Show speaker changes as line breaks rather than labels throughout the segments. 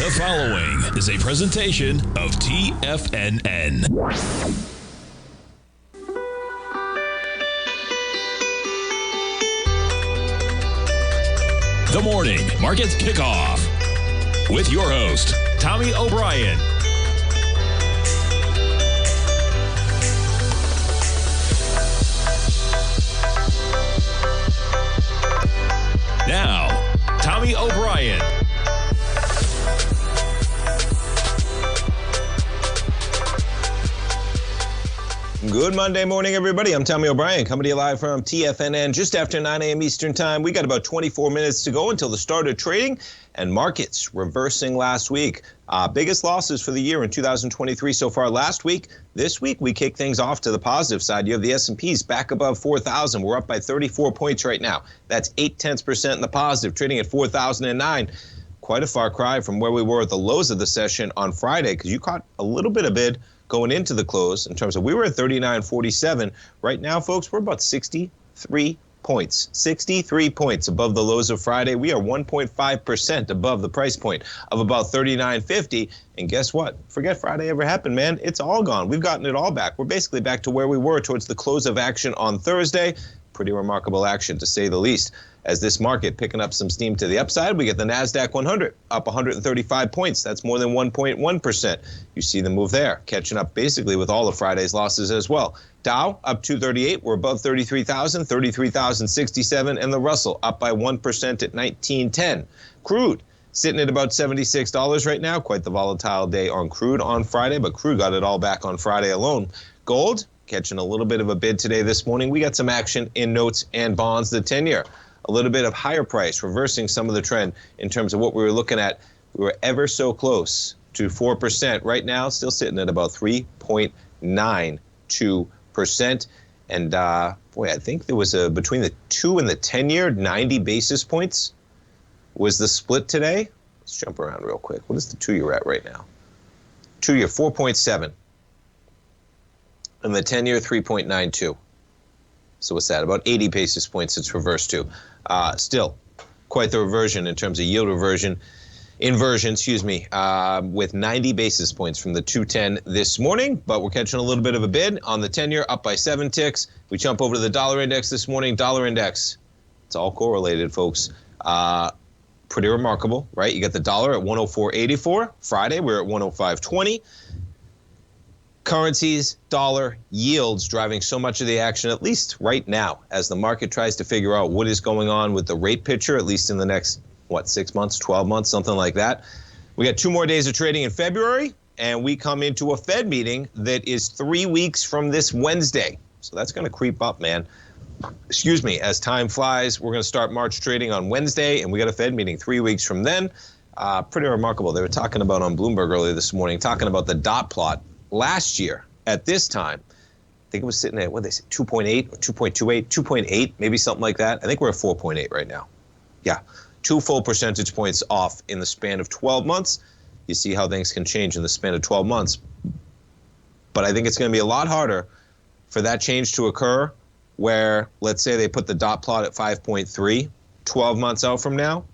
The following is a presentation of TFNN. The Morning Market Kickoff with your host, Tommy O'Brien. Now, Tommy O'Brien.
Good Monday morning, everybody. I'm Tommy O'Brien, coming to you live from TFNN just after 9 a.m. Eastern Time. We got about 24 minutes to go until the start of trading, and markets reversing last week. Biggest losses for the year in 2023 so far last week. This week, we kick things off to the positive side. You have the S&Ps back above 4,000. We're up by 34 points right now. That's 0.8% in the positive, trading at 4,009. Quite a far cry from where we were at the lows of the session on Friday, because you caught a little bit of bid going into the close in terms of we were at 39.47. Right now, folks, we're about 63 points. 63 points above the lows of Friday. We are 1.5% above the price point of about 39.50. And guess what? Forget Friday ever happened, man. It's all gone. We've gotten it all back. We're basically back to where we were towards the close of action on Thursday. Pretty remarkable action, to say the least. As this market picking up some steam to the upside, we get the NASDAQ 100 up 135 points. That's more than 1.1%. You see the move there, catching up basically with all of Friday's losses as well. Dow up 238. We're above 33,000, 33,067, and the Russell up by 1% at 1910. Crude sitting at about $76 right now. Quite the volatile day on crude on Friday, but crude got it all back on Friday alone. Gold catching a little bit of a bid today this morning. We got some action in notes and bonds. The 10-year. A little bit of higher price, reversing some of the trend in terms of what we were looking at. We were ever so close to 4%. Right now, still sitting at about 3.92%. And boy, I think there was between the 2 and the 10-year, 90 basis points was the split today. Let's jump around real quick. What is the 2-year at right now? 2-year, 4.7. And the 10-year, 3.92. So what's that? About 80 basis points it's reversed to. Still, quite the reversion in terms of yield inversion, with 90 basis points from the 210 this morning. But we're catching a little bit of a bid on the 10-year, up by 7 ticks. We jump over to the dollar index this morning. Dollar index, it's all correlated, folks. Pretty remarkable, right? You got the dollar at 104.84. Friday, we're at 105.20. Currencies, dollar, yields driving so much of the action, at least right now, as the market tries to figure out what is going on with the rate picture, at least in the next, 6 months, 12 months, something like that. We got 2 more days of trading in February, and we come into a Fed meeting that is 3 weeks from this Wednesday. So that's going to creep up, man. As time flies, we're going to start March trading on Wednesday, and we got a Fed meeting 3 weeks from then. Pretty remarkable. They were talking about on Bloomberg earlier this morning, talking about the dot plot. Last year, at this time, I think it was sitting at, 2.8 or 2.28, 2.8, maybe something like that. I think we're at 4.8 right now. Yeah, 2 full percentage points off in the span of 12 months. You see how things can change in the span of 12 months. But I think it's going to be a lot harder for that change to occur where, let's say they put the dot plot at 5.3, 12 months out from now.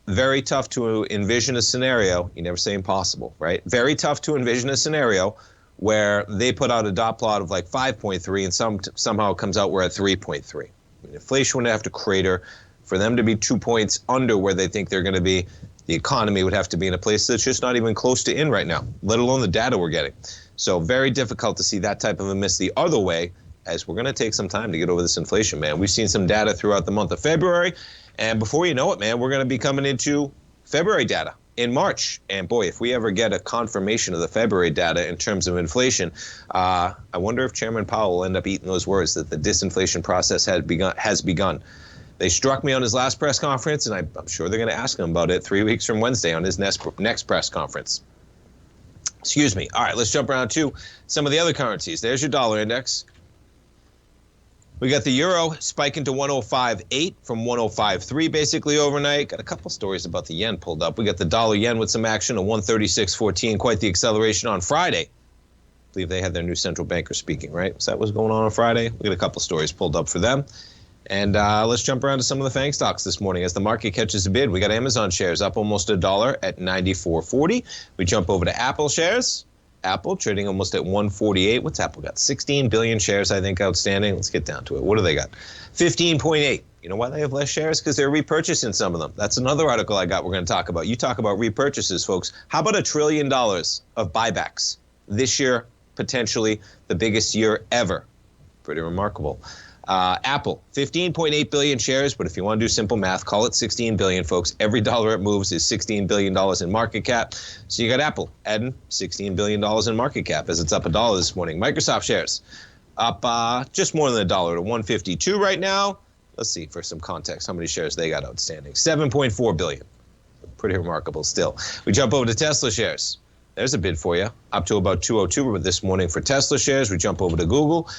Very tough to envision a scenario. You never say impossible, right? Very tough to envision a scenario where they put out a dot plot of like 5.3 and somehow it comes out we're at 3.3. I mean, inflation would have to crater. For them to be 2 points under where they think they're going to be, the economy would have to be in a place that's just not even close to in right now, let alone the data we're getting. So very difficult to see that type of a miss the other way, as we're going to take some time to get over this inflation, man. We've seen some data throughout the month of February. And before you know it, man, we're going to be coming into February data in March. And boy, if we ever get a confirmation of the February data in terms of inflation, I wonder if Chairman Powell will end up eating those words that the disinflation process has begun. They struck me on his last press conference, and I'm sure they're going to ask him about it 3 weeks from Wednesday on his next press conference. Excuse me. All right, let's jump around to some of the other currencies. There's your dollar index. We got the euro spiking to 105.8 from 105.3 basically overnight. Got a couple stories about the yen pulled up. We got the dollar yen with some action at 136.14. Quite the acceleration on Friday. I believe they had their new central banker speaking, right? So that was going on Friday. We got a couple stories pulled up for them. And let's jump around to some of the FANG stocks this morning as the market catches a bid. We got Amazon shares up almost $1 at $94.40. We jump over to Apple shares. Apple trading almost at $148. What's Apple got? 16 billion shares, I think, outstanding. Let's get down to it. What do they got? 15.8. You know why they have less shares? Because they're repurchasing some of them. That's another article I got we're going to talk about. You talk about repurchases, folks. How about $1 trillion of buybacks this year, potentially the biggest year ever? Pretty remarkable. Apple, 15.8 billion shares, but if you want to do simple math, call it 16 billion, folks. Every dollar it moves is $16 billion in market cap. So you got Apple adding $16 billion in market cap as it's up $1 this morning. Microsoft shares up just more than $1 to 152 right now. Let's see, for some context, how many shares they got outstanding. 7.4 billion. Pretty remarkable still. We jump over to Tesla shares. There's a bid for you, up to about 202 this morning for Tesla shares. We jump over to Google.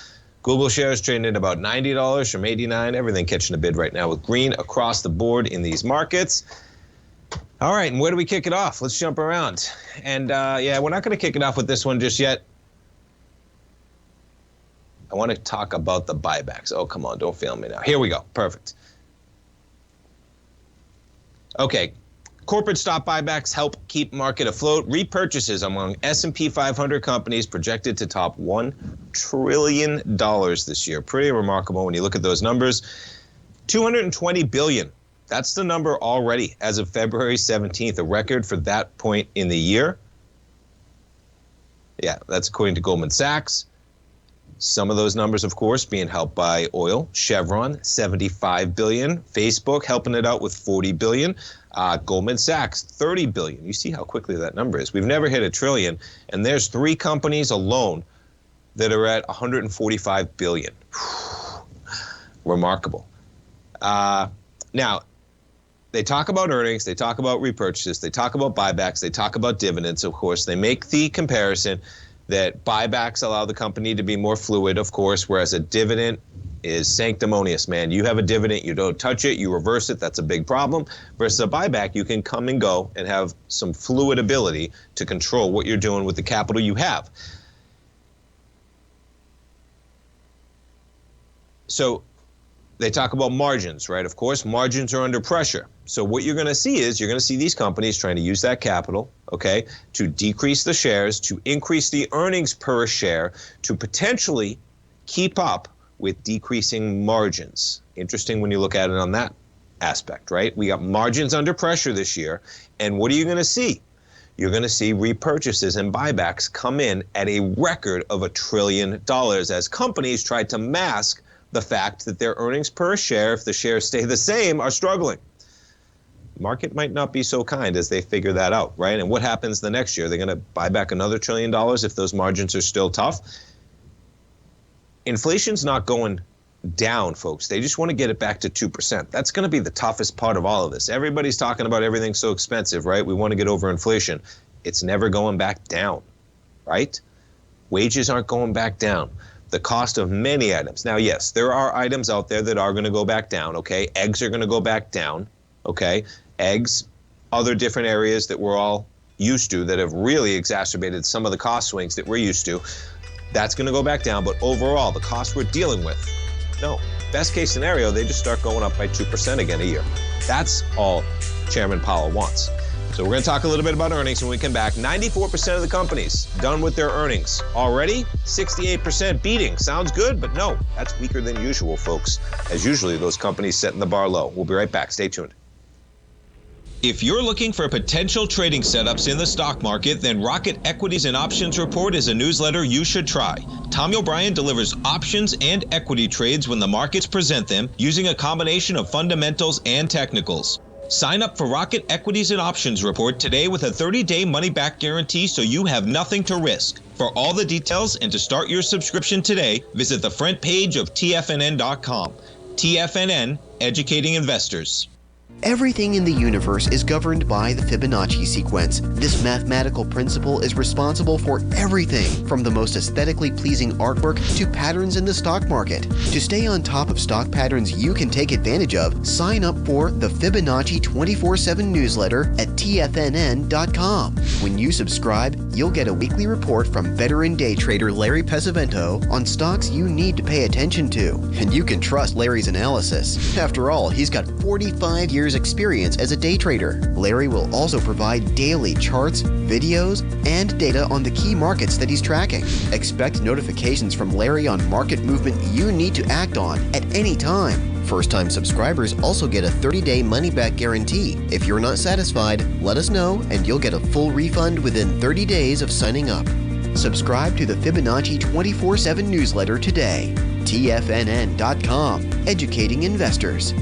Google shares trading at about $90 from $89. Everything catching a bid right now with green across the board in these markets. All right, and where do we kick it off? Let's jump around. And yeah, we're not going to kick it off with this one just yet. I want to talk about the buybacks. Oh, come on, don't fail me now. Here we go. Perfect. Okay. Corporate stock buybacks help keep market afloat. Repurchases among S&P 500 companies projected to top $1 trillion this year. Pretty remarkable when you look at those numbers. $220 billion. That's the number already as of February 17th, a record for that point in the year. Yeah, that's according to Goldman Sachs. Some of those numbers, of course, being helped by oil. Chevron, $75 billion. Facebook helping it out with $40 billion. Goldman Sachs, $30 billion. You see how quickly that number is. We've never hit $1 trillion, and there's 3 companies alone that are at $145 billion. Remarkable. Now, they talk about earnings, they talk about repurchases, they talk about buybacks, they talk about dividends, of course. They make the comparison that buybacks allow the company to be more fluid, of course, whereas a dividend is sanctimonious, man. You have a dividend, you don't touch it, you reverse it, that's a big problem. Versus a buyback, you can come and go and have some fluid ability to control what you're doing with the capital you have. So they talk about margins, right? Of course, margins are under pressure. So what you're going to see is you're going to see these companies trying to use that capital, okay, to decrease the shares, to increase the earnings per share, to potentially keep up with decreasing margins. Interesting when you look at it on that aspect, right? We got margins under pressure this year, and what are you going to see? You're going to see repurchases and buybacks come in at a record of $1 trillion as companies try to mask the fact that their earnings per share, if the shares stay the same, are struggling. Market might not be so kind as they figure that out, right? And what happens the next year? They're going to buy back another $1 trillion if those margins are still tough. Inflation's not going down, folks. They just want to get it back to 2%. That's going to be the toughest part of all of this. Everybody's talking about everything so expensive, right? We want to get over inflation. It's never going back down, right? Wages aren't going back down. The cost of many items. Now, yes, there are items out there that are going to go back down, okay? Eggs are going to go back down, okay? Eggs, other different areas that we're all used to that have really exacerbated some of the cost swings that we're used to. That's going to go back down, but overall, the cost we're dealing with, no. Best case scenario, they just start going up by 2% again a year. That's all Chairman Powell wants. So we're going to talk a little bit about earnings when we come back. 94% of the companies done with their earnings. Already, 68% beating. Sounds good, but no, that's weaker than usual, folks. As usually, those companies setting the bar low. We'll be right back. Stay tuned.
If you're looking for potential trading setups in the stock market, then Rocket Equities and Options Report is a newsletter you should try. Tommy O'Brien delivers options and equity trades when the markets present them using a combination of fundamentals and technicals. Sign up for Rocket Equities and Options Report today with a 30-day money-back guarantee so you have nothing to risk. For all the details and to start your subscription today, visit the front page of TFNN.com. TFNN, educating investors.
Everything in the universe is governed by the Fibonacci sequence. This mathematical principle is responsible for everything from the most aesthetically pleasing artwork to patterns in the stock market. To stay on top of stock patterns you can take advantage of, sign up for the Fibonacci 24/7 newsletter at TFNN.com. When you subscribe, you'll get a weekly report from veteran day trader Larry Pesavento on stocks you need to pay attention to. And you can trust Larry's analysis. After all, he's got 45 years experience as a day trader. Larry will also provide daily charts, videos, and data on the key markets that he's tracking. Expect notifications from Larry on market movement you need to act on at any time. First-time subscribers also get a 30-day money-back guarantee. If you're not satisfied, let us know and you'll get a full refund within 30 days of signing up. Subscribe to the Fibonacci 24/7 newsletter today. TFNN.com, educating investors.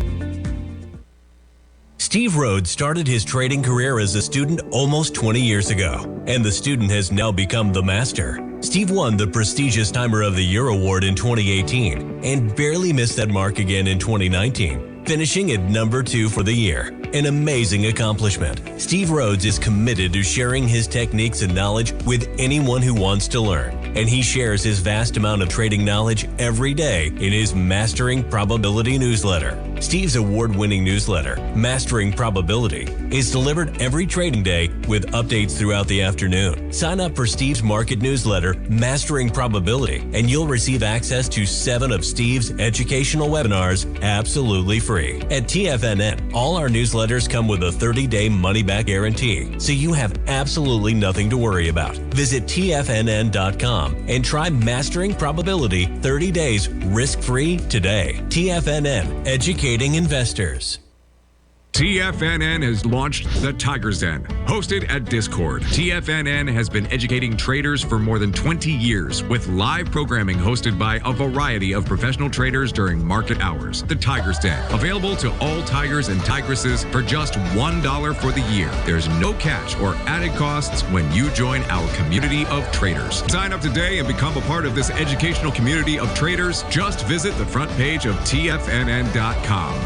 Steve Rhodes started his trading career as a student almost 20 years ago, and the student has now become the master. Steve won the prestigious Timer of the Year award in 2018 and barely missed that mark again in 2019, finishing at number 2 for the year. An amazing accomplishment. Steve Rhodes is committed to sharing his techniques and knowledge with anyone who wants to learn, and he shares his vast amount of trading knowledge every day in his Mastering Probability newsletter. Steve's award-winning newsletter, Mastering Probability, is delivered every trading day with updates throughout the afternoon. Sign up for Steve's market newsletter, Mastering Probability, and you'll receive access to 7 of Steve's educational webinars absolutely free. At TFNN, all our newsletters come with a 30-day money-back guarantee, so you have absolutely nothing to worry about. Visit TFNN.com and try Mastering Probability 30 days risk-free today. TFNN, educating investors.
TFNN has launched the Tiger's Den, hosted at Discord. TFNN has been educating traders for more than 20 years with live programming hosted by a variety of professional traders during market hours. The Tiger's Den, available to all tigers and tigresses for just $1 for the year. There's no catch or added costs when you join our community of traders. Sign up today and become a part of this educational community of traders. Just visit the front page of TFNN.com.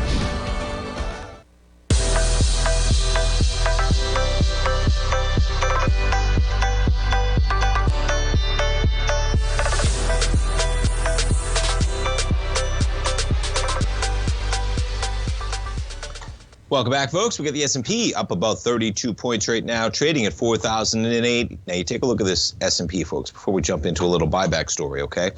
Welcome back, folks. We got the S&P up about 32 points right now, trading at 4,008. Now, you take a look at this S&P, folks, before we jump into a little buyback story, okay?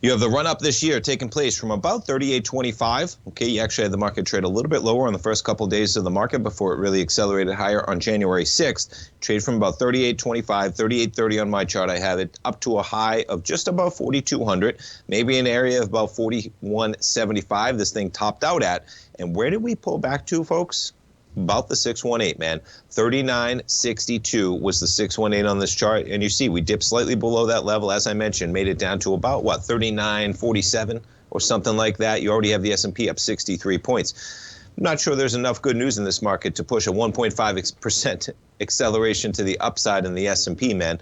You have the run-up this year taking place from about 38.25. Okay, you actually had the market trade a little bit lower on the first couple of days of the market before it really accelerated higher on January 6th. Trade from about 38.25, 38.30 on my chart. I have it up to a high of just about 4,200, maybe an area of about 41.75 this thing topped out at. And where did we pull back to, folks? About the 618, man. 39.62 was the 618 on this chart. And you see, we dipped slightly below that level. As I mentioned, made it down to about, 39.47 or something like that. You already have the S&P up 63 points. I'm not sure there's enough good news in this market to push a 1.5% acceleration to the upside in the S&P, man.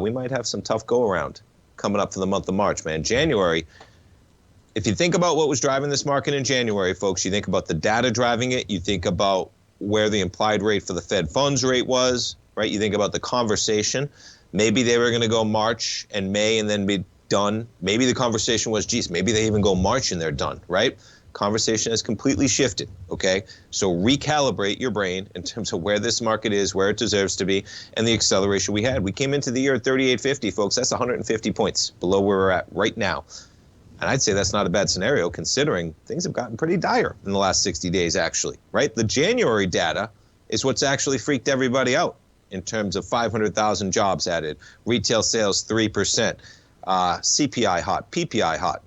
We might have some tough go-around coming up for the month of March, man. January. If you think about what was driving this market in January, folks, you think about the data driving it. You think about where the implied rate for the Fed funds rate was, right? You think about the conversation. Maybe they were going to go March and May and then be done. Maybe the conversation was, geez, maybe they even go March and they're done, right? Conversation has completely shifted, okay? So recalibrate your brain in terms of where this market is, where it deserves to be, and the acceleration we had. We came into the year at 38.50, folks. That's 150 points below where we're at right now. And I'd say that's not a bad scenario considering things have gotten pretty dire in the last 60 days, actually, right? The January data is what's actually freaked everybody out in terms of 500,000 jobs added, retail sales 3%, CPI hot, PPI hot,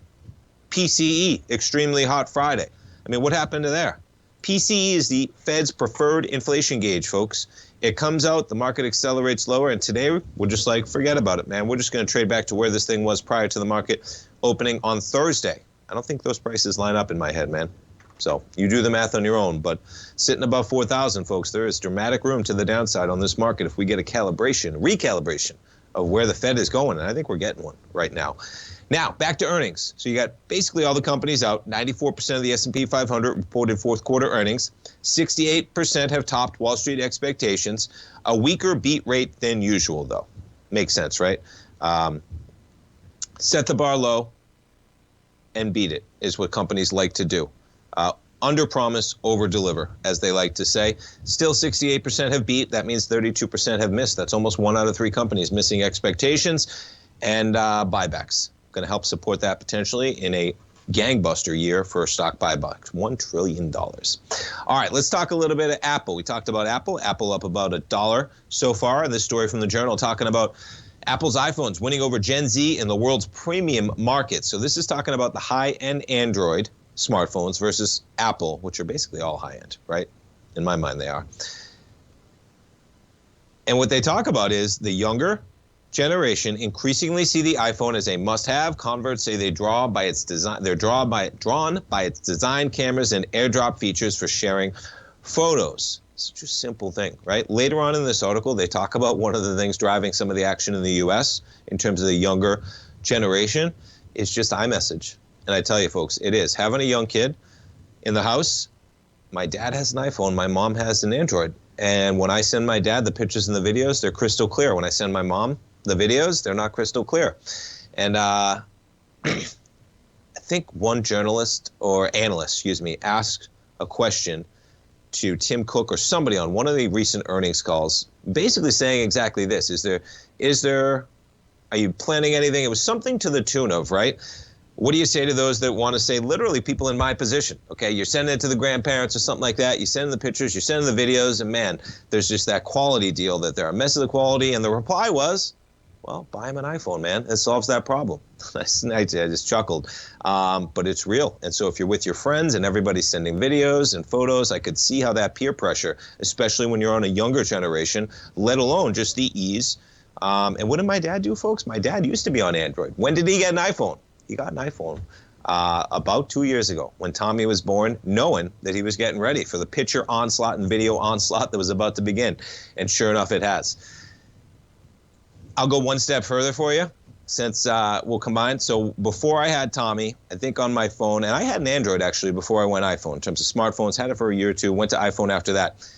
PCE extremely hot Friday. I mean, what happened to there? PCE is the Fed's preferred inflation gauge, folks. It comes out, the market accelerates lower, and today we're just like, forget about it, man. We're just going to trade back to where this thing was prior to the market opening on Thursday. I don't think those prices line up in my head, man. So you do the math on your own, but sitting above 4,000, folks, there is dramatic room to the downside on this market if we get a recalibration of where the Fed is going, and I think we're getting one right now. Now, back to earnings. So you got basically all the companies out. 94% of the S&P 500 reported fourth quarter earnings. 68% have topped Wall Street expectations. A weaker beat rate than usual, though. Makes sense, right? Set the bar low and beat it is what companies like to do. Under promise, over deliver, as they like to say. Still 68% have beat. That means 32% have missed. That's almost 1 out of 3 companies missing expectations. And buybacks. Going to help support that potentially in a gangbuster year for stock buybacks. $1 trillion. All right, let's talk a little bit of Apple. We talked about Apple. Apple up about $1 so far. This story from the Journal talking about Apple's iPhones winning over Gen Z in the world's premium market. So this is talking about the high-end Android smartphones versus Apple, which are basically all high-end, right? In my mind, they are. And what they talk about is the younger generation increasingly see the iPhone as a must-have. Converts say they drawn by its design, cameras, and AirDrop features for sharing photos. Such a simple thing, right? Later on in this article, they talk about one of the things driving some of the action in the U.S. in terms of the younger generation is just iMessage. And I tell you, folks, it is. Having a young kid in the house, my dad has an iPhone, my mom has an Android. And when I send my dad the pictures and the videos, they're crystal clear. When I send my mom the videos, they're not crystal clear. And I think one journalist or analyst, asked a question to Tim Cook or somebody on one of the recent earnings calls, basically saying exactly this. Are you planning anything? It was something to the tune of, right? What do you say to those that want to say, literally, people in my position? Okay, you're sending it to the grandparents or something like that. You send the pictures, you're sending the videos, and man, there's just that quality deal that they're a mess of the quality. And the reply was, well, buy him an iPhone, man. It solves that problem. I just chuckled, but it's real. And so if you're with your friends and everybody's sending videos and photos, I could see how that peer pressure, especially when you're on a younger generation, let alone just the ease. And what did my dad do, folks? My dad used to be on Android. When did he get an iPhone? He got an iPhone about 2 years ago when Tommy was born, knowing that he was getting ready for the picture onslaught and video onslaught that was about to begin. And sure enough, it has. I'll go one step further for you since we'll combine. So before I had Tommy, I think on my phone, and I had an Android actually before I went iPhone in terms of smartphones, had it for a year or two, went to iPhone after that.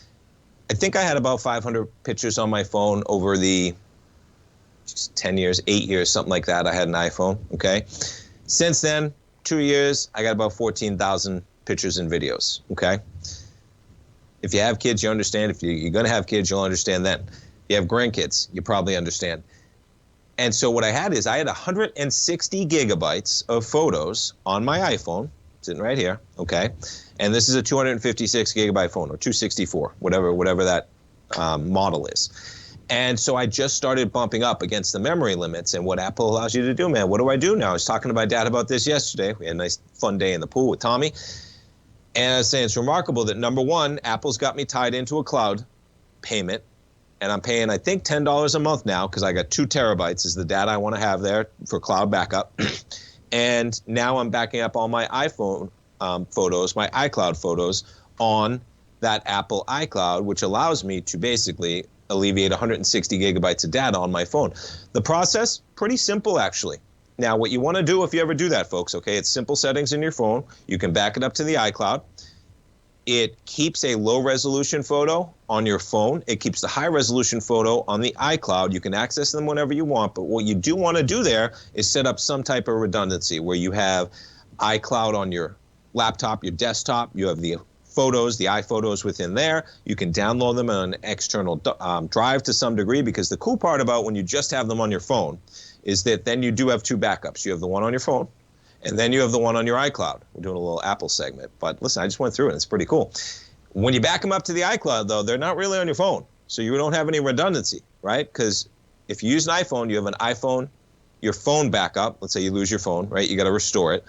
I think I had about 500 pictures on my phone over the 10 years, 8 years, something like that. I had an iPhone, okay? Since then, 2 years, I got about 14,000 pictures and videos, okay? If you have kids, you understand. If you're going to have kids, you'll understand then. If you have grandkids, you probably understand. And so what I had is I had 160 gigabytes of photos on my iPhone, sitting right here, okay? And this is a 256 gigabyte phone, or 264, whatever that model is. And so I just started bumping up against the memory limits and what Apple allows you to do, man. What do I do now? I was talking to my dad about this yesterday. We had a nice fun day in the pool with Tommy. And I was saying it's remarkable that, number one, Apple's got me tied into a cloud payment. And I'm paying, I think, $10 a month now because I got 2 terabytes is the data I want to have there for cloud backup. And now I'm backing up all my iPhone photos, my iCloud photos on that Apple iCloud, which allows me to basically alleviate 160 gigabytes of data on my phone. The process, pretty simple actually. Now what you want to do if you ever do that, folks, okay, it's simple settings in your phone. You can back it up to the iCloud. It keeps a low resolution photo on your phone. It keeps the high resolution photo on the iCloud. You can access them whenever you want, but what you do want to do there is set up some type of redundancy where you have iCloud on your laptop, your desktop, you have the photos, the iPhotos within there. You can download them on an external drive to some degree, because the cool part about when you just have them on your phone is that then you do have 2 backups. You have the one on your phone, and then you have the one on your iCloud. We're doing a little Apple segment, but listen, I just went through it. It's pretty cool. When you back them up to the iCloud, though, they're not really on your phone, so you don't have any redundancy, right? Because if you use an iPhone, you have an iPhone, your phone backup. Let's say you lose your phone, right? You got to restore it.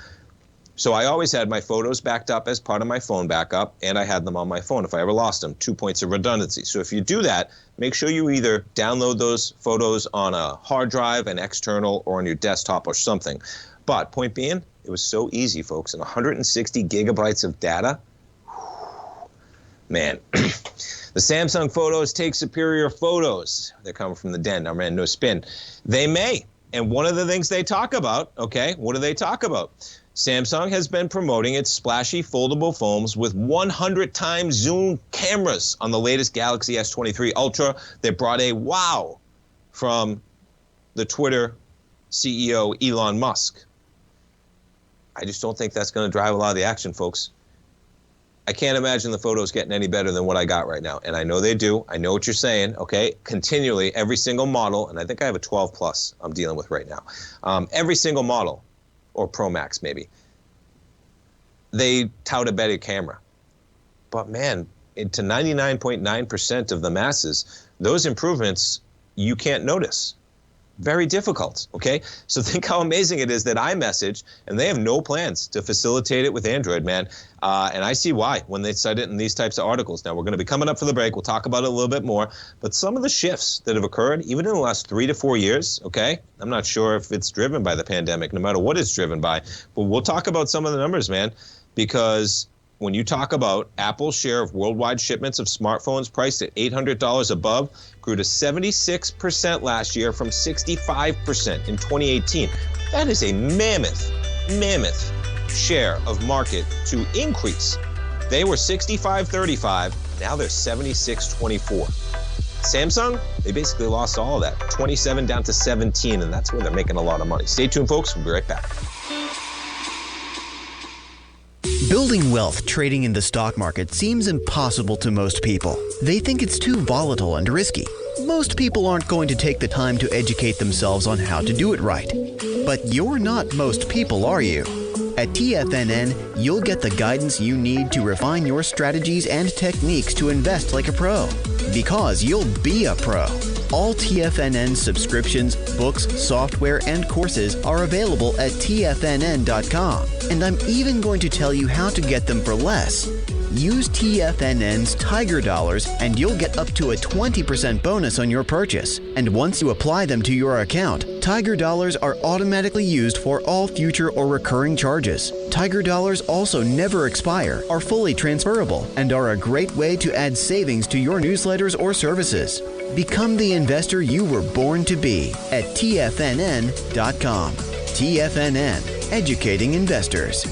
So I always had my photos backed up as part of my phone backup, and I had them on my phone if I ever lost them. 2 points of redundancy. So if you do that, make sure you either download those photos on a hard drive, an external, or on your desktop or something. But point being, it was so easy, folks. And 160 gigabytes of data, man. The Samsung photos take superior photos. They're coming from the den. Now, man, no spin. They may. And one of the things they talk about, okay, what do they talk about? Samsung has been promoting its splashy foldable phones with 100 times zoom cameras on the latest Galaxy S23 Ultra. They brought a wow from the Twitter CEO Elon Musk. I just don't think that's going to drive a lot of the action, folks. I can't imagine the photos getting any better than what I got right now. And I know they do. I know what you're saying, okay? Continually, every single model, and I think I have a 12 Plus I'm dealing with right now. Every single model, or Pro Max maybe, they tout a better camera. But man, to 99.9% of the masses, those improvements you can't notice. Very difficult, okay? So think how amazing it is that iMessage, and they have no plans to facilitate it with Android, man. And I see why when they cite it in these types of articles. Now, we're going to be coming up for the break. We'll talk about it a little bit more. But some of the shifts that have occurred, even in the last 3 to 4 years, okay? I'm not sure if it's driven by the pandemic, no matter what it's driven by. But we'll talk about some of the numbers, man, because when you talk about Apple's share of worldwide shipments of smartphones priced at $800 above, grew to 76% last year from 65% in 2018. That is a mammoth share of market to increase. They were 65-35, now they're 76-24. Samsung, they basically lost all of that, 27 down to 17, and that's where they're making a lot of money. Stay tuned, folks. We'll be right back.
Building wealth trading in the stock market seems impossible to most people. They think it's too volatile and risky. Most people aren't going to take the time to educate themselves on how to do it right. But you're not most people, are you? At TFNN, you'll get the guidance you need to refine your strategies and techniques to invest like a pro. Because you'll be a pro. All TFNN subscriptions, books, software, and courses are available at TFNN.com. And I'm even going to tell you how to get them for less. Use TFNN's Tiger Dollars and you'll get up to a 20% bonus on your purchase. And once you apply them to your account, Tiger Dollars are automatically used for all future or recurring charges. Tiger Dollars also never expire, are fully transferable, and are a great way to add savings to your newsletters or services. Become the investor you were born to be at TFNN.com. TFNN, educating investors.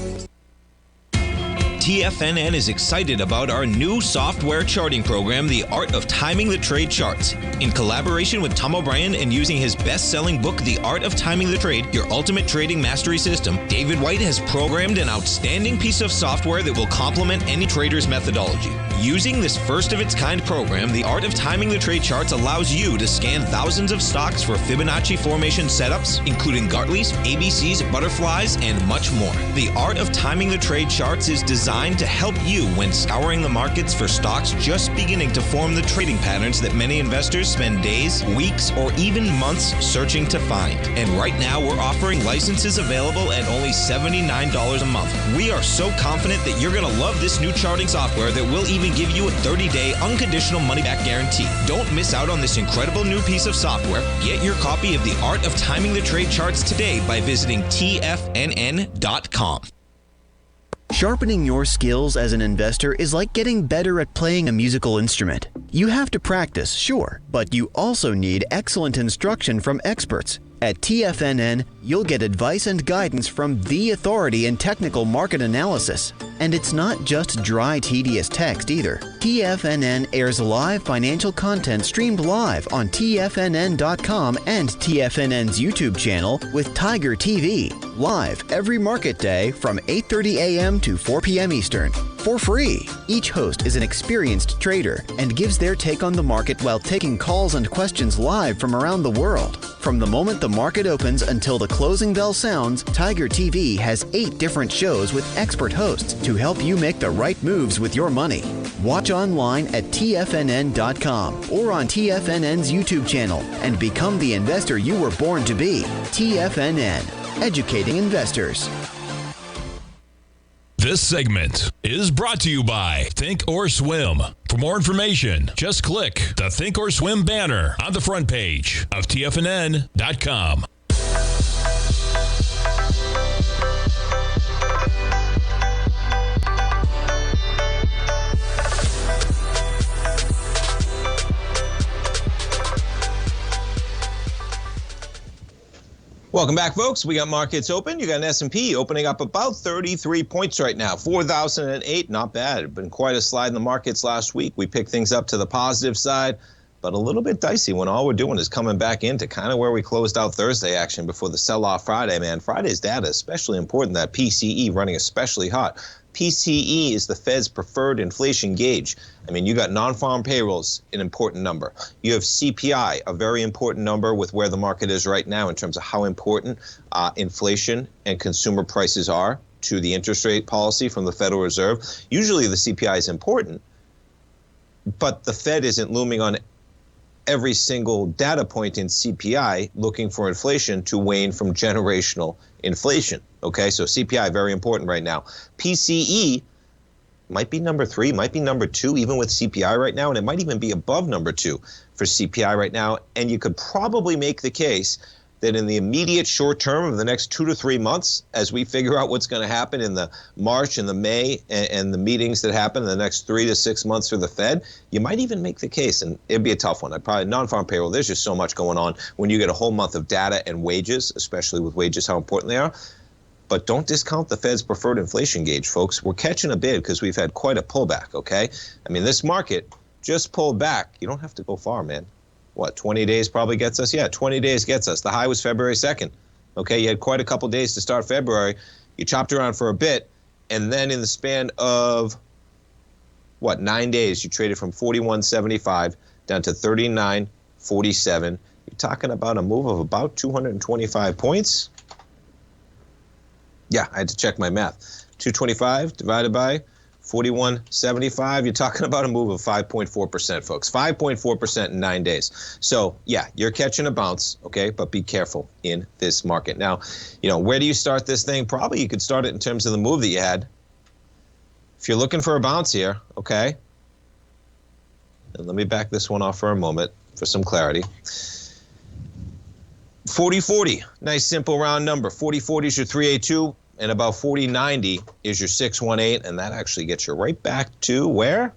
TFNN is excited about our new software charting program, The Art of Timing the Trade Charts. In collaboration with Tom O'Brien and using his best-selling book, The Art of Timing the Trade, Your Ultimate Trading Mastery System, David White has programmed an outstanding piece of software that will complement any trader's methodology. Using this first-of-its-kind program, The Art of Timing the Trade Charts allows you to scan thousands of stocks for Fibonacci formation setups, including Gartley's, ABC's, butterflies, and much more. The Art of Timing the Trade Charts is designed to help you when scouring the markets for stocks just beginning to form the trading patterns that many investors spend days, weeks, or even months searching to find. And right now, we're offering licenses available at only $79 a month. We are so confident that you're going to love this new charting software that will even give you a 30-day unconditional money-back guarantee. Don't miss out on this incredible new piece of software. Get your copy of The Art of Timing the Trade Charts today by visiting TFNN.com.
Sharpening your skills as an investor is like getting better at playing a musical instrument. You have to practice, sure, but you also need excellent instruction from experts. At TFNN, you'll get advice and guidance from the authority in technical market analysis. And it's not just dry, tedious text either. TFNN airs live financial content streamed live on TFNN.com and TFNN's YouTube channel with Tiger TV, live every market day from 8:30 a.m. to 4 p.m. Eastern, for free. Each host is an experienced trader and gives their take on the market while taking calls and questions live from around the world. From the moment the market opens until the closing bell sounds, Tiger TV has 8 different shows with expert hosts to help you make the right moves with your money. Watch online at TFNN.com or on TFNN's YouTube channel and become the investor you were born to be. TFNN, educating investors.
This segment is brought to you by Thinkorswim. For more information, just click the Thinkorswim banner on the front page of TFNN.com.
Welcome back, folks. We got markets open. You got an S&P opening up about 33 points right now. 4,008, not bad. Been quite a slide in the markets last week. We picked things up to the positive side, but a little bit dicey when all we're doing is coming back into kind of where we closed out Thursday action before the sell-off Friday, man. Friday's data, especially important, that PCE running especially hot. PCE is the Fed's preferred inflation gauge. I mean, you got non-farm payrolls, an important number. You have CPI, a very important number with where the market is right now in terms of how important inflation and consumer prices are to the interest rate policy from the Federal Reserve. Usually the CPI is important, but the Fed isn't looming on every single data point in CPI looking for inflation to wane from generational inflation. Okay, so CPI, very important right now. PCE might be number 3, might be number 2, even with CPI right now, and it might even be above number 2 for CPI right now. And you could probably make the case that in the immediate short term of the next 2 to 3 months, as we figure out what's going to happen in the March and the May and the meetings that happen in the next 3 to 6 months for the Fed, you might even make the case, and it'd be a tough one. I'd probably non-farm payroll, there's just so much going on when you get a whole month of data and wages, especially with wages, how important they are. But don't discount the Fed's preferred inflation gauge, folks. We're catching a bid because we've had quite a pullback, okay? I mean, this market just pulled back. You don't have to go far, man. What, 20 days probably gets us? Yeah, 20 days gets us. The high was February 2nd. Okay, you had quite a couple days to start February. You chopped around for a bit, and then in the span of, 9 days, you traded from 41.75 down to 39.47. You're talking about a move of about 225 points. Yeah, I had to check my math. 225 divided by 41.75, you're talking about a move of 5.4%, folks. 5.4% in 9 days. So, yeah, you're catching a bounce, okay? But be careful in this market. Now, where do you start this thing? Probably you could start it in terms of the move that you had. If you're looking for a bounce here, okay? And let me back this one off for a moment for some clarity. 40-40, nice simple round number. 40-40 is your 382. And about 40.90 is your 618, and that actually gets you right back to where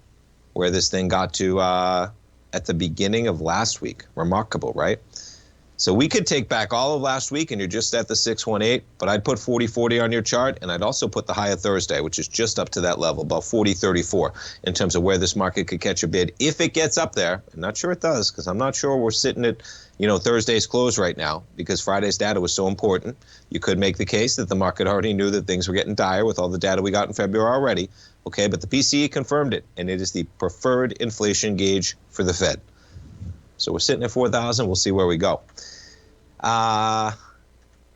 this thing got to at the beginning of last week. Remarkable, right? So we could take back all of last week, and you're just at the 618, but I'd put 40.40 on your chart, and I'd also put the high of Thursday, which is just up to that level, about 40.34 in terms of where this market could catch a bid. If it gets up there, I'm not sure it does, because I'm not sure we're sitting at Thursday's close right now, because Friday's data was so important. You could make the case that the market already knew that things were getting dire with all the data we got in February already. Okay, but the PCE confirmed it, and it is the preferred inflation gauge for the Fed. So we're sitting at 4,000. We'll see where we go. Oh,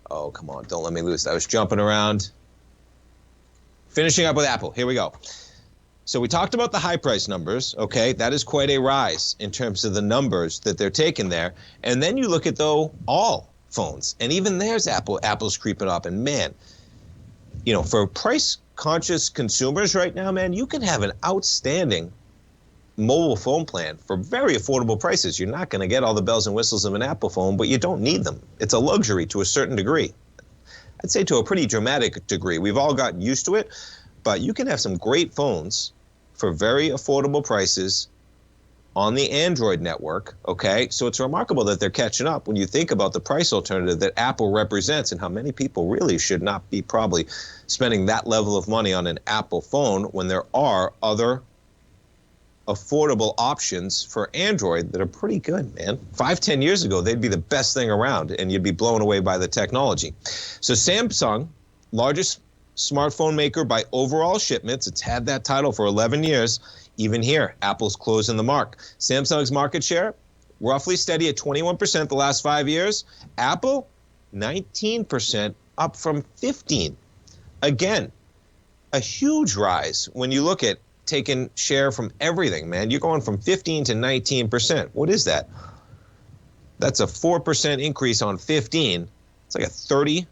come on. Don't let me lose. I was jumping around. Finishing up with Apple. Here we go. So we talked about the high price numbers, okay? That is quite a rise in terms of the numbers that they're taking there. And then you look at, all phones. And even there's Apple's creeping up. And, man, for price-conscious consumers right now, man, you can have an outstanding mobile phone plan for very affordable prices. You're not going to get all the bells and whistles of an Apple phone, but you don't need them. It's a luxury to a certain degree. I'd say to a pretty dramatic degree. We've all gotten used to it, but you can have some great phones for very affordable prices on the Android network, okay? So it's remarkable that they're catching up when you think about the price alternative that Apple represents and how many people really should not be probably spending that level of money on an Apple phone when there are other affordable options for Android that are pretty good, man. 5-10 years ago, they'd be the best thing around, and you'd be blown away by the technology. So Samsung, largest smartphone maker by overall shipments, it's had that title for 11 years. Even here, Apple's closing the mark. Samsung's market share, roughly steady at 21% the last 5 years. Apple, 19%, up from 15%. Again, a huge rise when you look at taking share from everything, man. You're going from 15 to 19%. What is that? That's a 4% increase on 15. It's like a 30%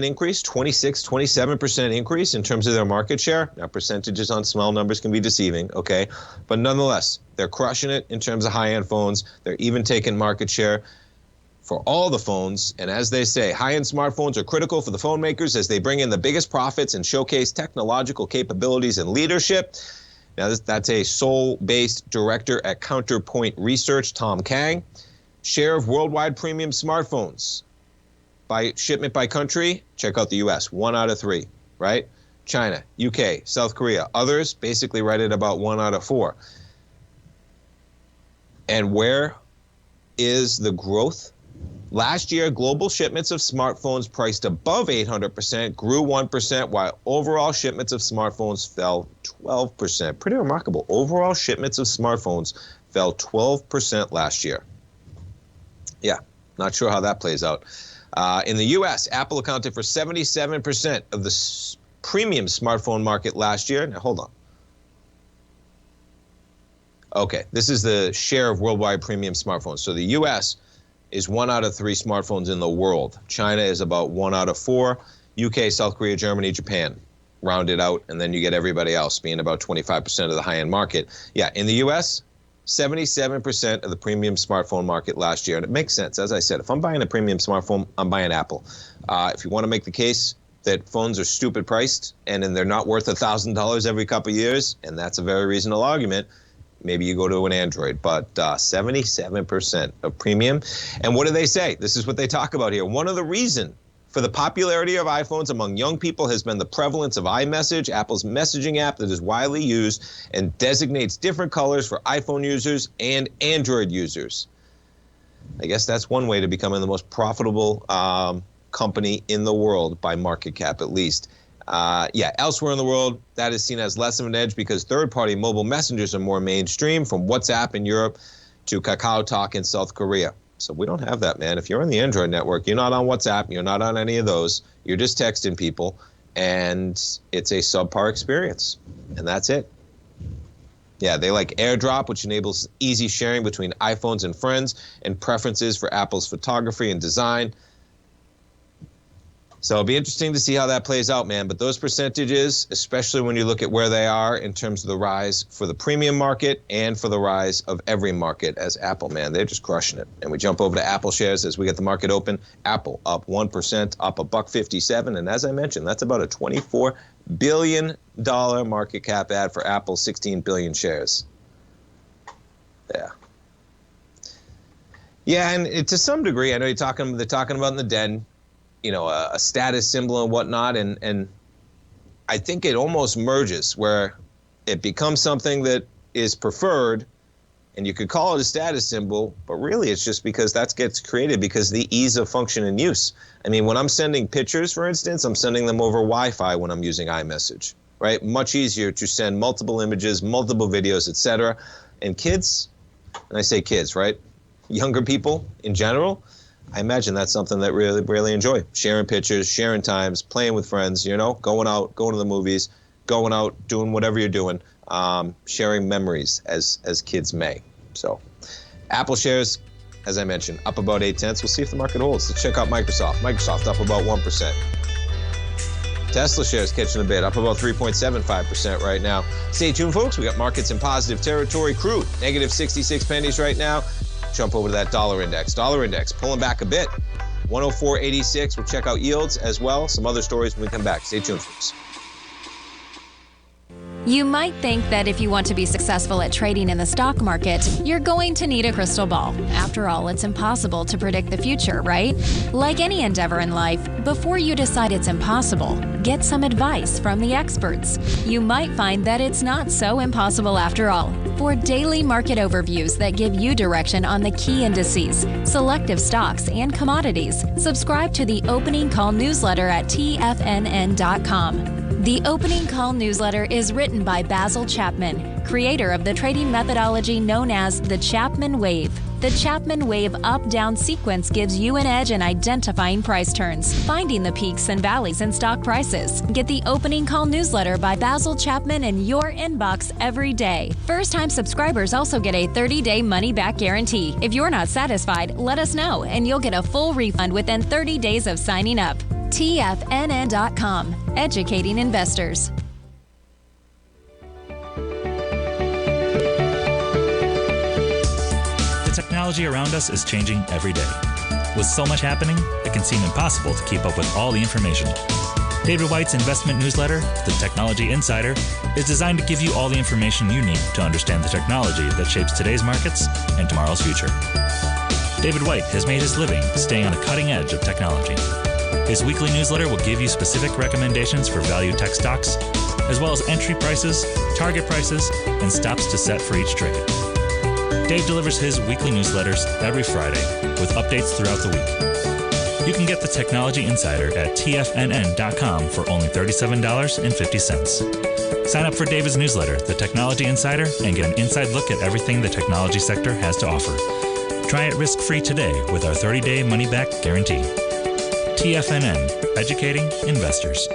increase, 26, 27% increase in terms of their market share. Now, percentages on small numbers can be deceiving, okay? But nonetheless, they're crushing it in terms of high-end phones. They're even taking market share for all the phones. And as they say, high-end smartphones are critical for the phone makers as they bring in the biggest profits and showcase technological capabilities and leadership. Now, that's a Seoul-based director at Counterpoint Research, Tom Kang. Share of worldwide premium smartphones by shipment by country, check out the U.S., 1 out of 3, right? China, UK, South Korea. Others basically right at about 1 out of 4. And where is the growth? Last year, global shipments of smartphones priced above 800% grew 1%, while overall shipments of smartphones fell 12%. Pretty remarkable. Overall shipments of smartphones fell 12% last year. Yeah, not sure how that plays out. In the U.S., Apple accounted for 77% of the premium smartphone market last year. Now, hold on. Okay, this is the share of worldwide premium smartphones. So the U.S. is 1 out of 3 smartphones in the world. China is about 1 out of 4. UK, South Korea, Germany, Japan rounded out, and then you get everybody else being about 25% of the high-end market. Yeah, in the U.S., 77% of the premium smartphone market last year. And it makes sense. As I said, if I'm buying a premium smartphone, I'm buying Apple. If you want to make the case that phones are stupid priced and they're not worth $1,000 every couple of years, and that's a very reasonable argument, maybe you go to an Android. But 77% of premium. And what do they say? This is what they talk about here. One of the reasons for the popularity of iPhones among young people has been the prevalence of iMessage, Apple's messaging app that is widely used and designates different colors for iPhone users and Android users. I guess that's one way to becoming the most profitable company in the world by market cap, at least. Elsewhere in the world, that is seen as less of an edge because third-party mobile messengers are more mainstream, from WhatsApp in Europe to KakaoTalk in South Korea. So we don't have that, man. If you're on the Android network, you're not on WhatsApp, you're not on any of those. You're just texting people, and it's a subpar experience, and that's it. Yeah, they like AirDrop, which enables easy sharing between iPhones and friends, and preferences for Apple's photography and design. So it'll be interesting to see how that plays out, man. But those percentages, especially when you look at where they are in terms of the rise for the premium market and for the rise of every market as Apple, man, they're just crushing it. And we jump over to Apple shares as we get the market open. Apple up 1%, up $1.57. And as I mentioned, that's about a $24 billion market cap ad for Apple's 16 billion shares. Yeah. Yeah, and to some degree, I know they're talking about in the den, you know, a status symbol and whatnot, and I think it almost merges where it becomes something that is preferred, and you could call it a status symbol, but really it's just because that gets created because of the ease of function and use. I mean, when I'm sending pictures, for instance, I'm sending them over Wi-Fi when I'm using iMessage, right? Much easier to send multiple images, multiple videos, etc. And kids, and I say kids, right? Younger people in general, I imagine that's something that really enjoy. Sharing pictures, sharing times, playing with friends, you know, going out, going to the movies, going out, doing whatever you're doing, sharing memories as kids may. So Apple shares, as I mentioned, up about 0.8. We'll see if the market holds. Let's check out Microsoft. Microsoft up about 1%. Tesla shares catching a bit, up about 3.75% right now. Stay tuned, folks. We got markets in positive territory. Crude, negative 66 pennies right now. Jump over to that dollar index. Dollar index pulling back a bit, 104.86. We'll check out yields as well. Some other stories when we come back. Stay tuned, folks.
You might think that if you want to be successful at trading in the stock market, you're going to need a crystal ball. After all, it's impossible to predict the future, right? Like any endeavor in life, before you decide it's impossible, get some advice from the experts. You might find that it's not so impossible after all. For daily market overviews that give you direction on the key indices, selective stocks, and commodities, subscribe to the Opening Call newsletter at TFNN.com. The Opening Call newsletter is written by Basil Chapman, creator of the trading methodology known as the Chapman Wave. The Chapman Wave up-down sequence gives you an edge in identifying price turns, finding the peaks and valleys in stock prices. Get the Opening Call newsletter by Basil Chapman in your inbox every day. First-time subscribers also get a 30-day money-back guarantee. If you're not satisfied, let us know, and you'll get a full refund within 30 days of signing up. TFNN.com, educating investors.
The technology around us is changing every day. With so much happening, it can seem impossible to keep up with all the information. David White's investment newsletter, The Technology Insider, is designed to give you all the information you need to understand the technology that shapes today's markets and tomorrow's future. David White has made his living staying on the cutting edge of technology. His weekly newsletter will give you specific recommendations for value tech stocks, as well as entry prices, target prices, and stops to set for each trade. Dave delivers his weekly newsletters every Friday with updates throughout the week. You can get the Technology Insider at TFNN.com for only $37.50. Sign up for David's newsletter, The Technology Insider, and get an inside look at everything the technology sector has to offer. Try it risk-free today with our 30-day money-back guarantee. TFNN, educating investors.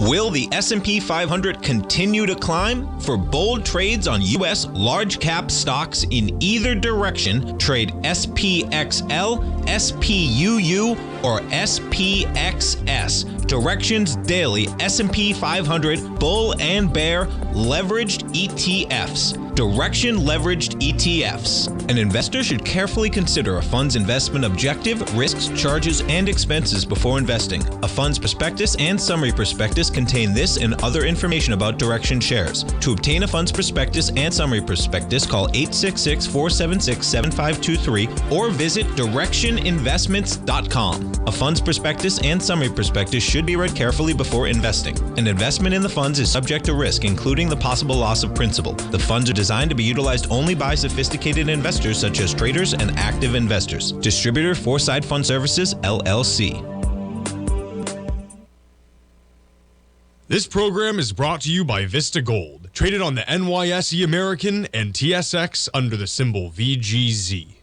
Will the S&P 500 continue to climb? For bold trades on U.S. large-cap stocks in either direction, trade SPXL, SPUU, or SPXS. Directions Daily S&P 500 Bull and Bear Leveraged ETFs. Direction Leveraged ETFs. An investor should carefully consider a fund's investment objective, risks, charges, and expenses before investing. A fund's prospectus and summary prospectus contain this and other information about Direction shares. To obtain a fund's prospectus and summary prospectus, call 866-476-7523 or visit directioninvestments.com. A fund's prospectus and summary prospectus should be read carefully before investing. An investment in the funds is subject to risk, including the possible loss of principal. The funds are designed to be utilized only by sophisticated investors such as traders and active investors. Distributor Foreside Fund Services, LLC.
This program is brought to you by Vista Gold, traded on the NYSE American and TSX under the symbol VGZ.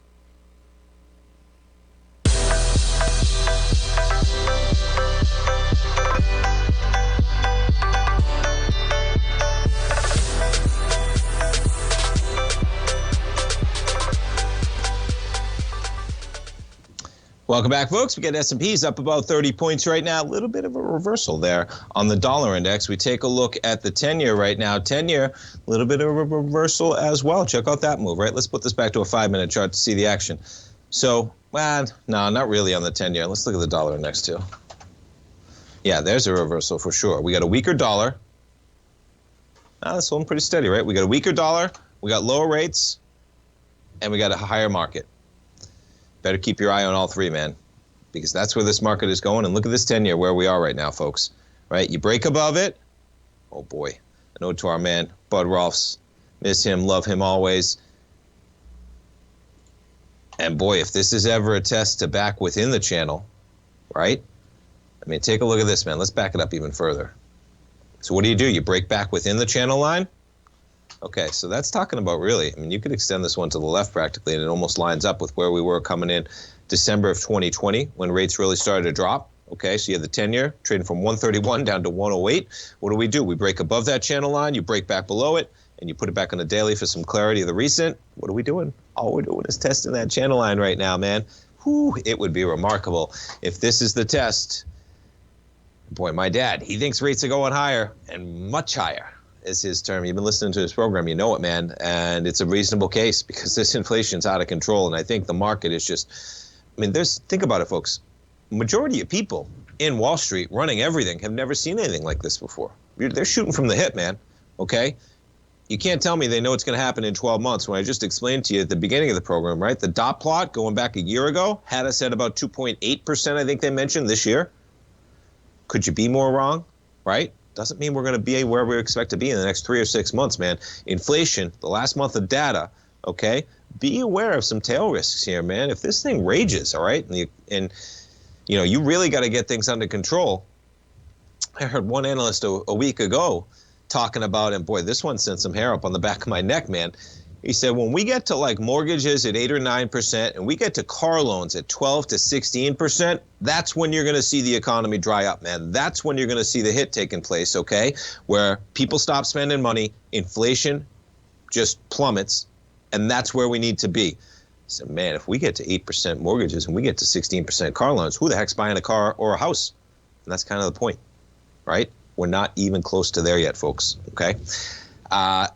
Welcome back, folks. We got S&P's up about 30 points right now. A little bit of a reversal there on the dollar index. We take a look at the 10-year right now. 10-year, a little bit of a reversal as well. Check out that move, right? Let's put this back to a 5-minute chart to see the action. So, well, no, not really on the 10-year. Let's look at the dollar index too. Yeah, there's a reversal for sure. We got a weaker dollar. That's holding pretty steady, right? We got a weaker dollar, we got lower rates, and we got a higher market. Better keep your eye on all three, man, because that's where this market is going. And look at this 10-year, where we are right now, folks. Right? You break above it. Oh, boy. A note to our man, Bud Rolfs. Miss him, love him always. And, boy, if this is ever a test to back within the channel, right? I mean, take a look at this, man. Let's back it up even further. So what do? You break back within the channel line? Okay, so that's talking about really, I mean, you could extend this one to the left practically, and it almost lines up with where we were coming in December of 2020 when rates really started to drop. Okay, so you have the 10-year trading from 131 down to 108. What do? We break above that channel line, you break back below it, and you put it back on the daily for some clarity of the recent. What are we doing? All we're doing is testing that channel line right now, man. Whew, it would be remarkable if this is the test. Boy, my dad, he thinks rates are going higher and much higher. Is his term. You've been listening to his program, you know it, man. And it's a reasonable case because this inflation's out of control. And I think the market is just, I mean, think about it, folks. Majority of people in Wall Street running everything have never seen anything like this before. They're shooting from the hip, man. Okay? You can't tell me they know it's going to happen in 12 months when I just explained to you at the beginning of the program, right? The dot plot going back a year ago had us at about 2.8%, I think they mentioned this year. Could you be more wrong, right? Doesn't mean we're going to be where we expect to be in the next 3 or 6 months, man. Inflation, the last month of data, okay? Be aware of some tail risks here, man. If this thing rages, all right, and you really got to get things under control. I heard one analyst a week ago talking about, and boy, this one sent some hair up on the back of my neck, man. He said, when we get to like mortgages at 8 or 9% and we get to car loans at 12 to 16%, that's when you're going to see the economy dry up, man. That's when you're going to see the hit taking place, okay? Where people stop spending money, inflation just plummets, and that's where we need to be. So, man, if we get to 8% mortgages and we get to 16% car loans, who the heck's buying a car or a house? And that's kind of the point, right? We're not even close to there yet, folks, okay?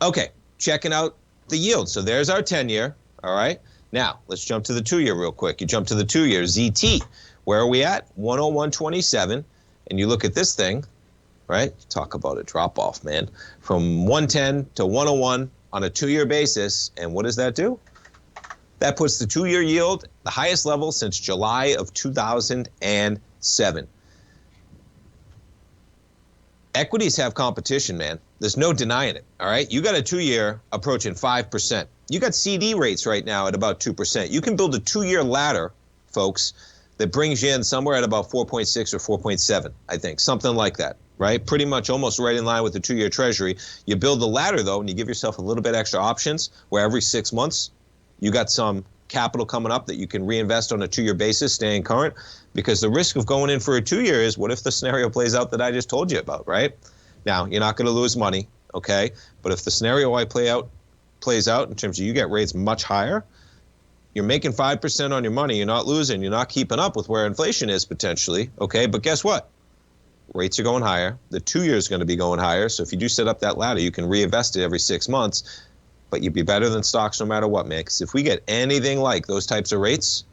Okay, checking out the yield. So there's our 10-year, all right? Now, let's jump to the 2-year real quick. You jump to the 2-year, ZT. Where are we at? 101.27. And you look at this thing, right? Talk about a drop-off, man. From 110 to 101, on a 2-year basis. And what does that do? That puts the 2-year yield the highest level since July of 2007. Equities have competition, man. There's no denying it, all right? You got a 2-year approaching 5%. You got CD rates right now at about 2%. You can build a 2-year ladder, folks, that brings you in somewhere at about 4.6 or 4.7, I think, something like that, right? Pretty much almost right in line with the 2-year treasury. You build the ladder, though, and you give yourself a little bit extra options where every 6 months you got some capital coming up that you can reinvest on a 2-year basis, staying current, because the risk of going in for a 2-year is, what if the scenario plays out that I just told you about, right? Now, you're not going to lose money, okay? But if the scenario I plays out in terms of you get rates much higher, you're making 5% on your money, you're not losing, you're not keeping up with where inflation is potentially, okay? But guess what? Rates are going higher. The 2-year is going to be going higher. So if you do set up that ladder, you can reinvest it every 6 months, but you'd be better than stocks no matter what, man. Because if we get anything like those types of rates,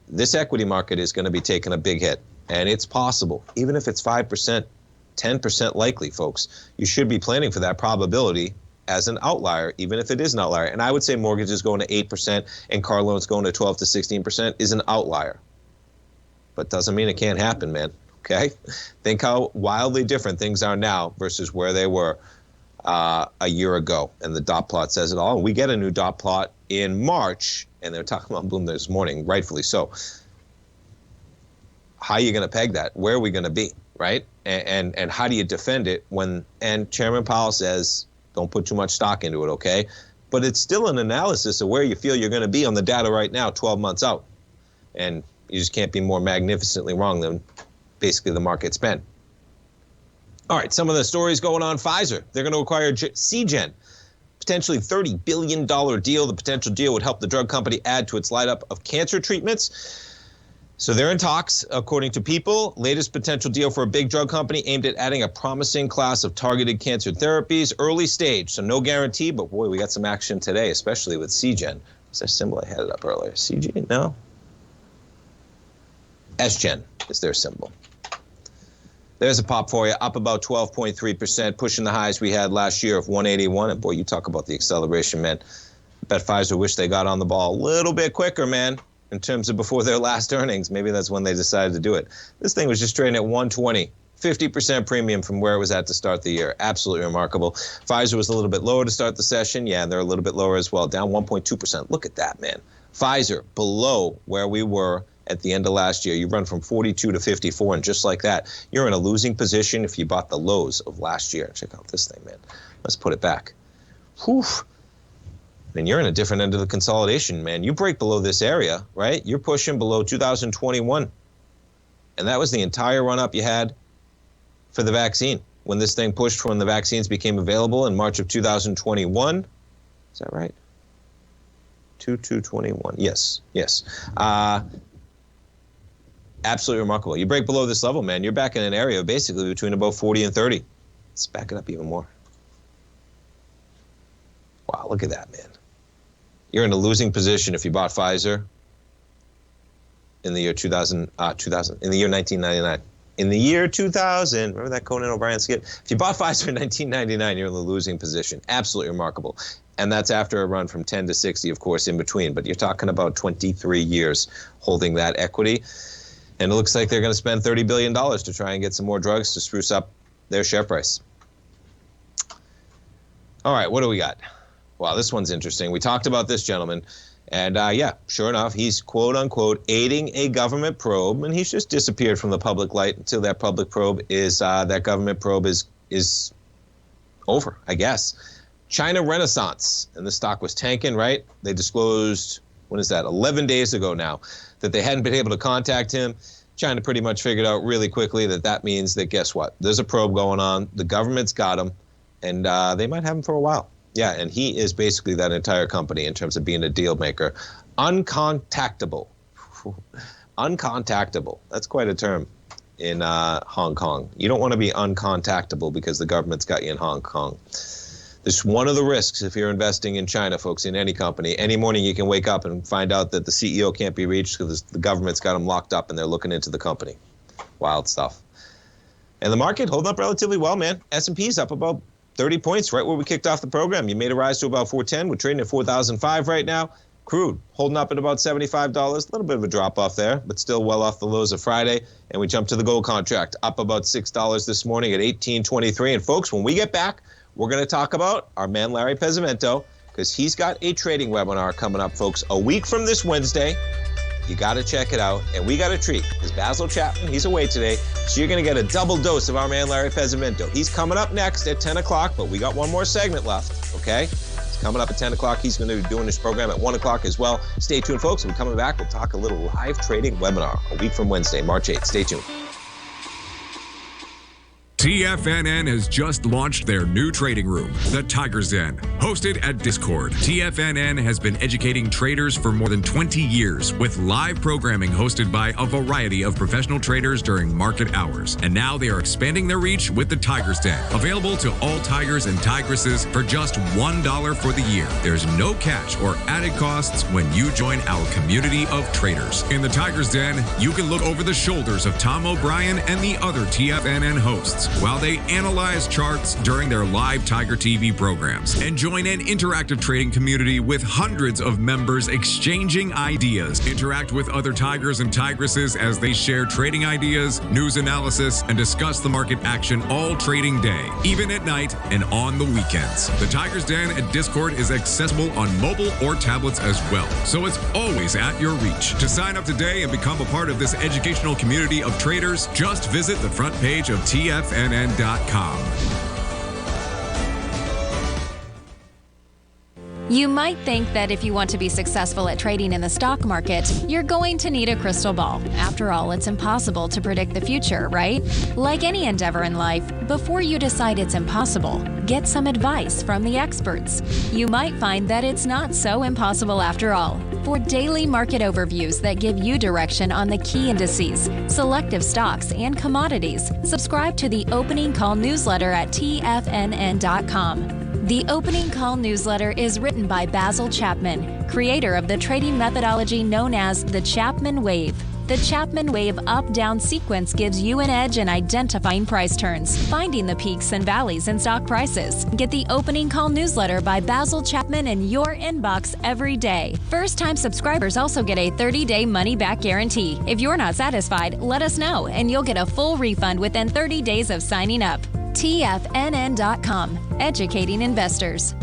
this equity market is going to be taking a big hit. And it's possible, even if it's 5%, 10% likely, folks. You should be planning for that probability as an outlier, even if it is an outlier. And I would say mortgages going to 8% and car loans going to 12 to 16% is an outlier. But doesn't mean it can't happen, man, okay? Think how wildly different things are now versus where they were a year ago. And the dot plot says it all. And we get a new dot plot in March, and they're talking about Bloom this morning, rightfully so. How are you going to peg that? Where are we going to be, right? And how do you defend it when, and Chairman Powell says, don't put too much stock into it, okay? But it's still an analysis of where you feel you're going to be on the data right now, 12 months out. And you just can't be more magnificently wrong than basically the market's been. All right, some of the stories going on. Pfizer, they're going to acquire Seagen, potentially $30 billion deal. The potential deal would help the drug company add to its lineup of cancer treatments. So they're in talks, according to People. Latest potential deal for a big drug company aimed at adding a promising class of targeted cancer therapies. Early stage, so no guarantee, but boy, we got some action today, especially with Seagen. Was that symbol? I had it up earlier. CG? No? SGen is their symbol. There's a pop for you, up about 12.3%, pushing the highs we had last year of 181. And boy, you talk about the acceleration, man. I bet Pfizer wish they got on the ball a little bit quicker, man, in terms of before their last earnings. Maybe that's when they decided to do it. This thing was just trading at 120, 50% premium from where it was at to start the year. Absolutely remarkable. Pfizer was a little bit lower to start the session. Yeah, they're a little bit lower as well, down 1.2%. Look at that, man. Pfizer below where we were at the end of last year. You run from 42 to 54, and just like that, you're in a losing position if you bought the lows of last year. Check out this thing, man. Let's put it back. Whew. And you're in a different end of the consolidation, man. You break below this area, right? You're pushing below 2021. And that was the entire run-up you had for the vaccine. When this thing pushed when the vaccines became available in March of 2021. Is that right? 2221. Yes. Absolutely remarkable. You break below this level, man, you're back in an area basically between about 40 and 30. Let's back it up even more. Wow, look at that, man. You're in a losing position if you bought Pfizer in the year 2000, in the year 1999. In the year 2000, remember that Conan O'Brien skit? If you bought Pfizer in 1999, you're in a losing position. Absolutely remarkable. And that's after a run from 10 to 60, of course, in between. But you're talking about 23 years holding that equity. And it looks like they're going to spend $30 billion to try and get some more drugs to spruce up their share price. All right, what do we got? Wow, this one's interesting. We talked about this gentleman. And yeah, sure enough, he's quote unquote aiding a government probe. And he's just disappeared from the public light until that public probe is, that government probe is over, I guess. China Renaissance. And the stock was tanking, right? They disclosed, when is that, 11 days ago now, that they hadn't been able to contact him. China pretty much figured out really quickly that means that, guess what? There's a probe going on. The government's got him, and they might have him for a while. Yeah, and he is basically that entire company in terms of being a deal maker. Uncontactable. Uncontactable. That's quite a term in Hong Kong. You don't want to be uncontactable because the government's got you in Hong Kong. There's one of the risks if you're investing in China, folks, in any company. Any morning you can wake up and find out that the CEO can't be reached because the government's got him locked up and they're looking into the company. Wild stuff. And the market holding up relatively well, man. S&P's up about 30 points right where we kicked off the program. You made a rise to about 410. We're trading at 4,005 right now. Crude holding up at about $75. A little bit of a drop off there, but still well off the lows of Friday. And we jump to the gold contract, up about $6 this morning at $18.23. And folks, when we get back, we're going to talk about our man Larry Pesavento, because he's got a trading webinar coming up, folks, a week from this Wednesday. You got to check it out. And we got a treat, because Basil Chapman, he's away today. So you're going to get a double dose of our man Larry Pesavento. He's coming up next at 10 o'clock, but we got one more segment left, okay? He's coming up at 10 o'clock. He's going to be doing this program at 1 o'clock as well. Stay tuned, folks. We're coming back. We'll talk a little live trading webinar a week from Wednesday, March 8th. Stay tuned.
TFNN has just launched their new trading room, the Tiger's Den. Hosted at Discord, TFNN has been educating traders for more than 20 years with live programming hosted by a variety of professional traders during market hours. And now they are expanding their reach with the Tiger's Den, available to all tigers and tigresses for just $1 for the year. There's no catch or added costs when you join our community of traders. In the Tiger's Den, you can look over the shoulders of Tom O'Brien and the other TFNN hosts while they analyze charts during their live Tiger TV programs, and join an interactive trading community with hundreds of members exchanging ideas. Interact with other tigers and tigresses as they share trading ideas, news analysis, and discuss the market action all trading day, even at night and on the weekends. The Tiger's Den at Discord is accessible on mobile or tablets as well, so it's always at your reach. To sign up today and become a part of this educational community of traders, just visit the front page of TFNN.com.
You might think that if you want to be successful at trading in the stock market, you're going to need a crystal ball. After all, it's impossible to predict the future, right? Like any endeavor in life, before you decide it's impossible, get some advice from the experts. You might find that it's not so impossible after all. For daily market overviews that give you direction on the key indices, selective stocks, and commodities, subscribe to the Opening Call newsletter at TFNN.com. The Opening Call newsletter is written by Basil Chapman, creator of the trading methodology known as the Chapman Wave. The Chapman Wave up-down sequence gives you an edge in identifying price turns, finding the peaks and valleys in stock prices. Get the Opening Call newsletter by Basil Chapman in your inbox every day. First-time subscribers also get a 30-day money-back guarantee. If you're not satisfied, let us know, and you'll get a full refund within 30 days of signing up. TFNN.com, educating investors.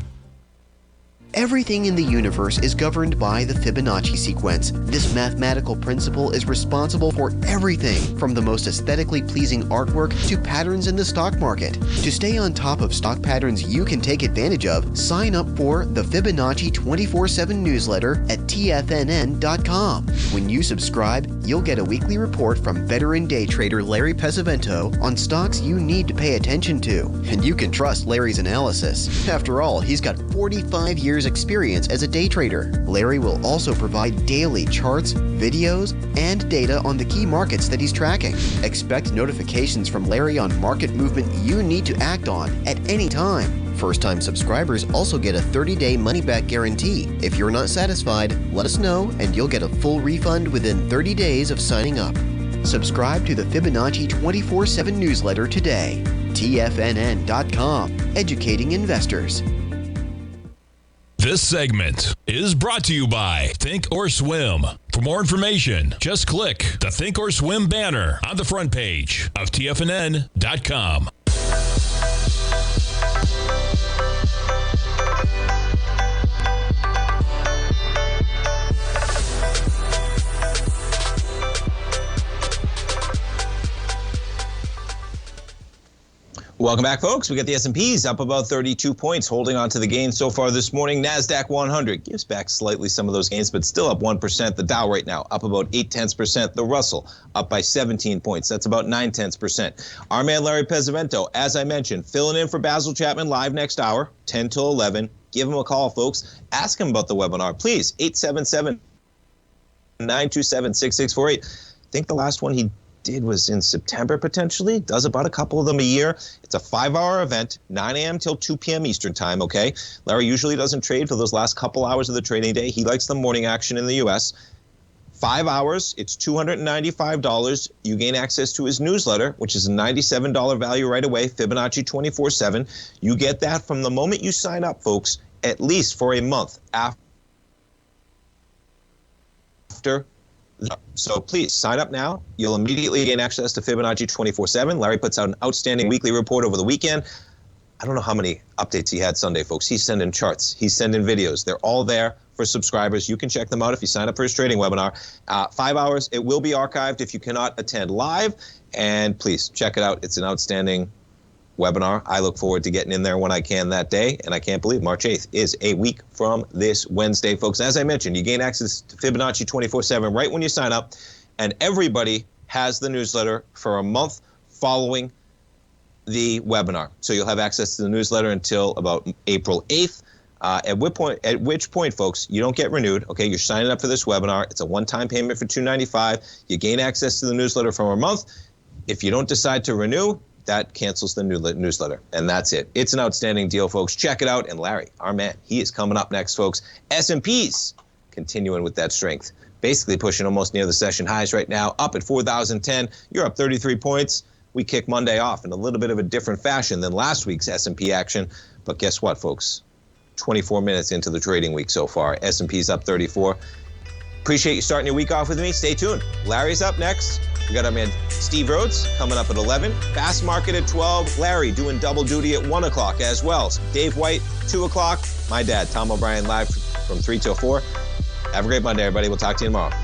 Everything in the universe is governed by the Fibonacci sequence. This mathematical principle is responsible for everything from the most aesthetically pleasing artwork to patterns in the stock market. To stay on top of stock patterns you can take advantage of, sign up for the Fibonacci 24/7 newsletter at TFNN.com. When you subscribe, you'll get a weekly report from veteran day trader Larry Pesavento on stocks you need to pay attention to. And you can trust Larry's analysis. After all, he's got 45 years experience as a day trader. Larry will also provide daily charts, videos, and data on the key markets that he's tracking. Expect notifications from Larry on market movement you need to act on at any time. First-time subscribers also get a 30-day money-back guarantee. If you're not satisfied, let us know and you'll get a full refund within 30 days of signing up. Subscribe to the Fibonacci 24/7 newsletter today. TFNN.com, educating investors.
This segment is brought to you by Thinkorswim. For more information, just click the Thinkorswim banner on the front page of TFNN.com.
Welcome back, folks. We got the S&Ps up about 32 points, holding on to the gains so far this morning. NASDAQ 100 gives back slightly some of those gains, but still up 1%. The Dow right now up about 0.8%. The Russell up by 17 points. That's about 0.9%. Our man Larry Pesavento, as I mentioned, filling in for Basil Chapman live next hour, 10 till 11. Give him a call, folks. Ask him about the webinar, please. 877-927-6648. I think the last one he did was in September, potentially. Does about a couple of them a year. It's a 5-hour event, 9 a.m. till 2 p.m. Eastern time, okay? Larry usually doesn't trade for those last couple hours of the trading day. He likes the morning action in the U.S. 5 hours, it's $295. You gain access to his newsletter, which is a $97 value right away, Fibonacci 24/7. You get that from the moment you sign up, folks, at least for a month after. So please sign up now. You'll immediately gain access to Fibonacci 24/7. Larry puts out an outstanding weekly report over the weekend. I don't know how many updates he had Sunday, folks. He's sending charts. He's sending videos. They're all there for subscribers. You can check them out if you sign up for his trading webinar. 5 hours. It will be archived if you cannot attend live. And please check it out. It's an outstanding webinar. I look forward to getting in there when I can that day. And I can't believe March 8th is a week from this Wednesday, folks. As I mentioned, you gain access to Fibonacci 24/7 right when you sign up. And everybody has the newsletter for a month following the webinar. So you'll have access to the newsletter until about April 8th. At which point, folks, you don't get renewed. Okay, you're signing up for this webinar. It's a one-time payment for $295. You gain access to the newsletter for a month. If you don't decide to renew, that cancels the newsletter, and that's it. It's an outstanding deal, folks. Check it out. And Larry, our man, he is coming up next, folks. S&Ps continuing with that strength, basically pushing almost near the session highs right now, up at 4,010. You're up 33 points. We kick Monday off in a little bit of a different fashion than last week's S&P action. But guess what, folks? 24 minutes into the trading week so far. S&P's up 34. Appreciate you starting your week off with me. Stay tuned. Larry's up next. We got our man Steve Rhodes coming up at 11. Fast Market at 12. Larry doing double duty at 1 o'clock as well. Dave White, 2 o'clock. My dad, Tom O'Brien, live from 3 till 4. Have a great Monday, everybody. We'll talk to you tomorrow.